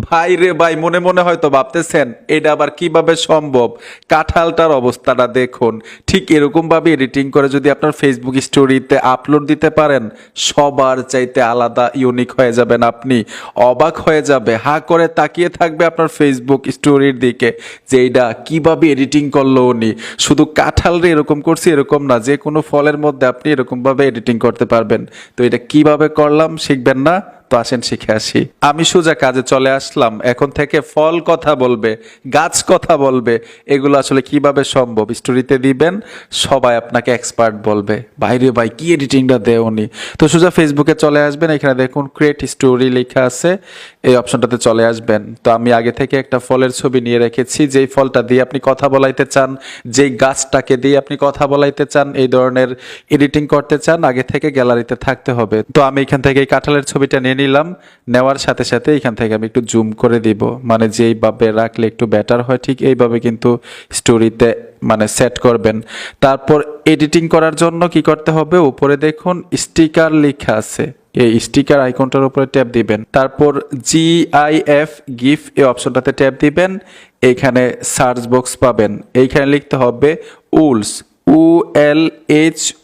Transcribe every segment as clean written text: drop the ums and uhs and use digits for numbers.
ভাই রে ভাই, মনে মনে হয়তো ভাবতেছেন এটা আবার কিভাবে সম্ভব। কাঁঠালটার অবস্থাটা দেখুন। ঠিক এরকম ভাবে এডিটিং করে যদি আপনার ফেসবুক স্টোরিতে আপলোড দিতে পারেন, সবার চাইতে আলাদা ইউনিক হয়ে যাবেন আপনি। অবাক হয়ে যাবে, হা করে তাকিয়ে থাকবে আপনার ফেসবুক স্টোরির দিকে যে এইটা কিভাবে এডিটিং করলো উনি। শুধু কাঁঠালরে এরকম করছি এরকম না, যে কোনো ফলের মধ্যে আপনি এরকম ভাবে এডিটিং করতে পারবেন। তো এটা কিভাবে করলাম শিখবেন না? তো আসেন শিখে আসি। আমি সোজা কাজে চলে আসলাম। এখন থেকে ফল কথা বলবে, গাছ কথা বলবে, এগুলো আসলে কিভাবে সম্ভব স্টোরিতে দিবেন, সবাই আপনাকে এক্সপার্ট বলবে। বাইরে ভাই কি এডিটিংটা দেয় উনি। তো সোজা ফেসবুকে চলে আসবেন, এখানে দেখুন ক্রিয়েট স্টোরি লেখা আছে, এই অপশনটাতে চলে আসবেন। তো আমি আগে থেকে একটা ফলের ছবি নিয়ে রেখেছি, যেই ফলটা দিয়ে আপনি কথা বলাইতে চান, যেই গাছটাকে দিয়ে আপনি কথা বলাইতে চান, এই ধরনের এডিটিং করতে চান, আগে থেকে গ্যালারিতে থাকতে হবে। তো আমি এখান থেকে এই কাঁঠালের ছবিটা নিয়ে নিলাম। নেওয়ার সাথে সাথে এখান থেকে আমি একটু জুম করে দিব, মানে যেইভাবে রাখলে একটু বেটার হয় ঠিক এইভাবে কিন্তু স্টোরিতে মানে সেট করবেন। তারপর এডিটিং করার জন্য কি করতে হবে, উপরে দেখুন স্টিকার লেখা আছে, এই স্টিকার আইকনটার উপরে ট্যাপ দিবেন। তারপর GIF গিফ এই অপশনটাতে ট্যাপ দিবেন। এইখানে সার্চ বক্স পাবেন, এইখানে লিখতে হবে উলস, ULHUS।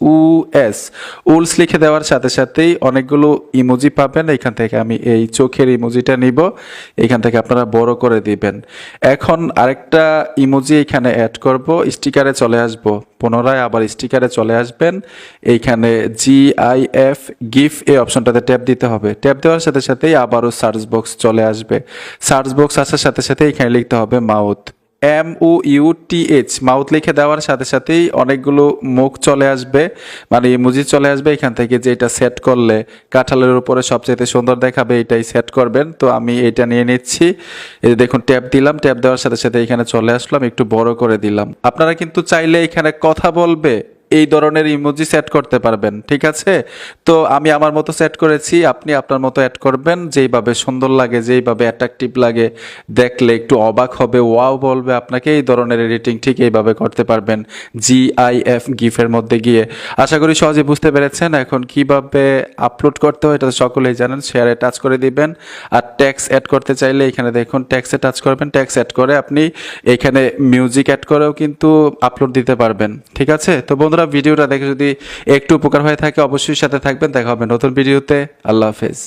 উলস লিখে দেওয়ার সাথে সাথেই অনেকগুলো ইমোজি পাবেন। এখান থেকে আমি এই চোখের ইমোজিটা নিব, এখান থেকে আপনারা বড় করে দিবেন। এখন আরেকটা ইমোজি এখানে অ্যাড করব, স্টিকারে চলে আসব, পুনরায় আবার স্টিকারে চলে আসবেন। এইখানে GIF গিফ এই অপশনটাতে ট্যাপ দিতে হবে। ট্যাপ দেওয়ার সাথে সাথেই আবারও সার্চ বক্স চলে আসবে। সার্চ বক্স আসার সাথে সাথে এখানে লিখতে হবে মাউথ, MOUTH। মাউথ লিখে দেওয়ার সাথে সাথেই অনেকগুলো মুখ চলে আসবে, মানে ইমোজি চলে আসবে। এখান থেকে যেটা সেট করলে কাঁঠালের উপরে সবচেয়ে সুন্দর দেখাবে এটাই সেট করবেন। তো আমি এটা নিয়ে নিচ্ছি। এই যে দেখুন ট্যাপ দিলাম, ট্যাপ দেওয়ার সাথে সাথে এখানে চলে আসলাম, একটু বড় করে দিলাম। আপনারা কিন্তু চাইলে এখানে কথা বলবে এই ধরনের ইমোজি সেট করতে পারবেন, ঠিক আছে? তো আমি আমার মতো সেট করেছি, আপনি আপনার মতো অ্যাড করবেন, যেইভাবে সুন্দর লাগে, যেইভাবে অ্যাট্রাকটিভ লাগে, দেখলে একটু অবাক হবে, ওয়াও বলবে আপনাকে, এই ধরনের এডিটিং ঠিক এইভাবে করতে পারবেন GIF গিফের মধ্যে গিয়ে। আশা করি সহজে বুঝতে পেরেছেন। এখন কিভাবে আপলোড করতে হয় এটা তো সকলেই জানেন, শেয়ারে টাচ করে দিবেন। আর ট্যাক্স অ্যাড করতে চাইলে এখানে দেখুন ট্যাক্সে টাচ করবেন, ট্যাক্স অ্যাড করে আপনি এখানে মিউজিক অ্যাড করেও কিন্তু আপলোড দিতে পারবেন, ঠিক আছে? তো বন্ধুরা, ভিডিওটা দেখে যদি একটু উপকার হয়ে থাকে অবশ্যই সাথে থাকবেন। দেখা হবে নতুন ভিডিওতে। আল্লাহ হাফেজ।